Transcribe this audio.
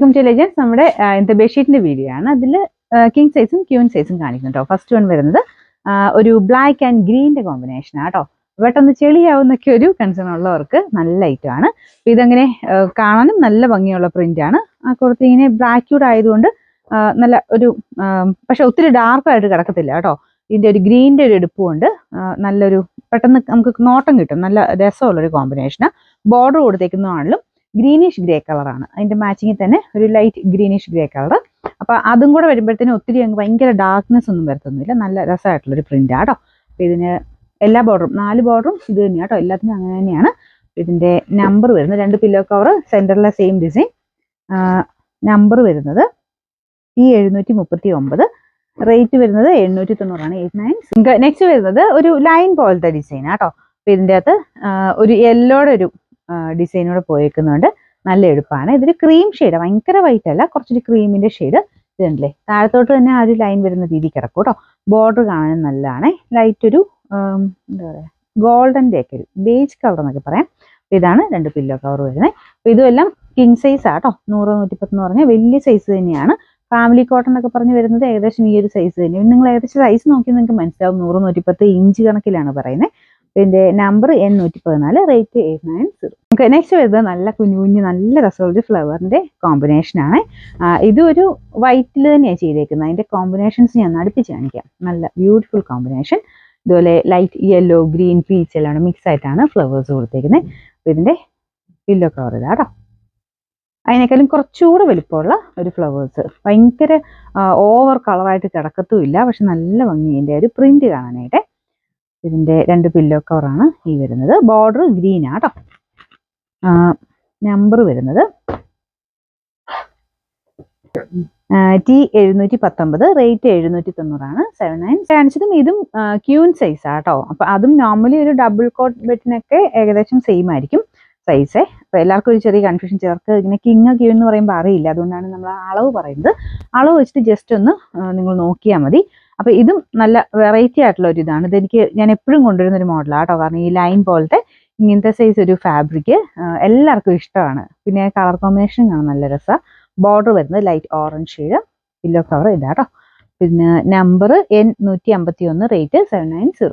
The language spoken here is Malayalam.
Welcome to legends. നമ്മുടെ ഇന്നത്തെ ബെഡ്ഷീറ്റിന്റെ വീഡിയോ ആണ്. അതിൽ കിങ് സൈസും ക്യൂൻ സൈസും കാണിക്കുന്നു കേട്ടോ. ഫസ്റ്റ് വൺ വരുന്നത് ഒരു ബ്ലാക്ക് ആൻഡ് ഗ്രീനിന്റെ കോമ്പിനേഷൻ ആട്ടോ. പെട്ടെന്ന് ചെളിയാവുന്നൊക്കെ ഒരു കൺസേൺ ഉള്ളവർക്ക് നല്ല ഐറ്റം ആണ്. ഇതങ്ങനെ കാണാനും നല്ല ഭംഗിയുള്ള പ്രിന്റ് ആണ്. കുറച്ച് ഇങ്ങനെ ബ്ലാക്ക്യൂഡ് ആയതുകൊണ്ട് നല്ല ഒരു പക്ഷെ ഒത്തിരി ഡാർക്കായിട്ട് കിടക്കത്തില്ല കേട്ടോ. ഇതിന്റെ ഒരു ഗ്രീനിന്റെ ഒരു എടുപ്പുണ്ട്. നല്ലൊരു പെട്ടെന്ന് നമുക്ക് നോട്ടം കിട്ടും. നല്ല രസമുള്ളൊരു കോമ്പിനേഷനാണ്. ബോർഡർ കൊടുത്തേക്കുന്നതാണെങ്കിലും ഗ്രീനിഷ് ഗ്രേ കളറാണ്. അതിന്റെ മാച്ചിങ്ങിൽ തന്നെ ഒരു ലൈറ്റ് ഗ്രീനിഷ് ഗ്രേ കളർ. അപ്പൊ അതും കൂടെ വരുമ്പോഴത്തേനും ഒത്തിരി അങ്ങ് ഭയങ്കര ഡാർക്ക്നെസ് ഒന്നും വരുത്തുന്നില്ല. നല്ല രസമായിട്ടുള്ളൊരു പ്രിന്റ് ആട്ടോ. അപ്പൊ ഇതിന് എല്ലാ ബോർഡറും 4 ബോർഡറും ഇത് തന്നെയാണ് കേട്ടോ. എല്ലാത്തിനും അങ്ങനെ തന്നെയാണ്. ഇതിന്റെ നമ്പർ വരുന്നത് 2 പില്ലോ കവർ, സെന്ററിലെ സെയിം ഡിസൈൻ. നമ്പർ വരുന്നത് T739. റേറ്റ് വരുന്നത് 890 89. നെക്സ്റ്റ് വരുന്നത് ഒരു ലൈൻ പോലത്തെ ഡിസൈൻ ആട്ടോ. അപ്പൊ ഇതിൻ്റെ അകത്ത് ഒരു യെല്ലോയുടെ ഒരു ഡിസൈനോടെ പോയേക്കുന്നുണ്ട്. നല്ല എളുപ്പമാണ്. ഇതൊരു ക്രീം ഷെയ്ഡ്, ഭയങ്കര വൈറ്റ് അല്ല, കുറച്ചൊരു ക്രീമിന്റെ ഷെയ്ഡ്. ഇതുണ്ടല്ലേ, താഴത്തോട്ട് തന്നെ ആ ഒരു ലൈൻ വരുന്ന രീതി കിടക്കും കേട്ടോ. ബോർഡർ കാണാനും നല്ലതാണ്. ലൈറ്റ് ഒരു എന്താ പറയുക, ഗോൾഡൻ്റെ ഒക്കെ ഒരു ബേജ് കളർ എന്നൊക്കെ പറയാം. അപ്പൊ ഇതാണ് 2 പില്ലോ കവർ വരുന്നത്. അപ്പൊ ഇതുമെല്ലാം കിങ് സൈസ് ആട്ടോ. 100 110 എന്ന് പറഞ്ഞാൽ വലിയ സൈസ് തന്നെയാണ്. ഫാമിലി കോട്ടൺ എന്നൊക്കെ പറഞ്ഞ് വരുന്നത് ഏകദേശം ഈ ഒരു സൈസ് തന്നെയാണ്. നിങ്ങൾ ഏകദേശം സൈസ് നോക്കി നിങ്ങൾക്ക് മനസ്സിലാവും. 100 110 ഇഞ്ച് കണക്കിലാണ് പറയുന്നത്. ഇതിന്റെ നമ്പർ N114, റേറ്റ് 890. നെക്സ്റ്റ് വരുന്നത് നല്ല കുഞ്ഞു നല്ല രസമുള്ള ഫ്ലവറിന്റെ കോമ്പിനേഷൻ ആണ്. ഇതൊരു വൈറ്റിൽ തന്നെയാണ് ചെയ്തേക്കുന്നത്. അതിന്റെ കോമ്പിനേഷൻസ് ഞാൻ അടുപ്പിച്ച് കാണിക്കാം. നല്ല ബ്യൂട്ടിഫുൾ കോമ്പിനേഷൻ. ഇതുപോലെ ലൈറ്റ് യെല്ലോ, ഗ്രീൻ, പീച്ച് എല്ലാം മിക്സ് ആയിട്ടാണ് ഫ്ലവേഴ്സ് കൊടുത്തേക്കുന്നത്. അപ്പൊ ഇതിന്റെ പില്ലോ കവർ ഇതാട്ടോ. അതിനേക്കാളും കുറച്ചുകൂടെ വലിപ്പമുള്ള ഒരു ഫ്ലവേഴ്സ്. ഭയങ്കര ഓവർ കളറായിട്ട് കിടക്കത്തുമില്ല, പക്ഷെ നല്ല ഭംഗി ഇതിന്റെ ഒരു പ്രിന്റ് കാണാനായിട്ട്. ഇതിന്റെ 2 പില്ലോ കവറാണ് ഈ വരുന്നത്. ബോർഡർ ഗ്രീൻ ആട്ടോ. നമ്പർ വരുന്നത് T719, റേറ്റ് 790. 79 കാണിച്ചതും ഇതും ക്യൂൻ സൈസ് ആട്ടോ. അപ്പൊ അതും നോർമലി ഒരു ഡബിൾ കോട്ട് ബെഡിനൊക്കെ ഏകദേശം സെയിം ആയിരിക്കും സൈസേ. അപ്പൊ എല്ലാവർക്കും ഒരു ചെറിയ കൺഫ്യൂഷൻ, ചിലർക്ക് ഇങ്ങനെ കിങ് ക്യൂൻ എന്ന് പറയുമ്പോൾ അറിയില്ല. അതുകൊണ്ടാണ് നമ്മൾ അളവ് പറയുന്നത്. അളവ് വെച്ചിട്ട് ജസ്റ്റ് ഒന്ന് നിങ്ങൾ നോക്കിയാൽ മതി. അപ്പൊ ഇതും നല്ല വെറൈറ്റി ആയിട്ടുള്ള ഒരു ഇതാണ്. ഇതെനിക്ക് ഞാൻ എപ്പോഴും കൊണ്ടുവരുന്ന ഒരു മോഡലാണ് കേട്ടോ. കാരണം ഈ ലൈൻ പോലത്തെ ഇങ്ങനത്തെ സൈസ് ഒരു ഫാബ്രിക് എല്ലാവർക്കും ഇഷ്ടമാണ്. പിന്നെ കളർ കോമ്പിനേഷൻ കാണാൻ നല്ല രസമാണ്. ബോർഡർ വരുന്നത് light orange shade. Pillow cover ഇതാട്ടോ. പിന്നെ നമ്പർ N151, റേറ്റ് 790.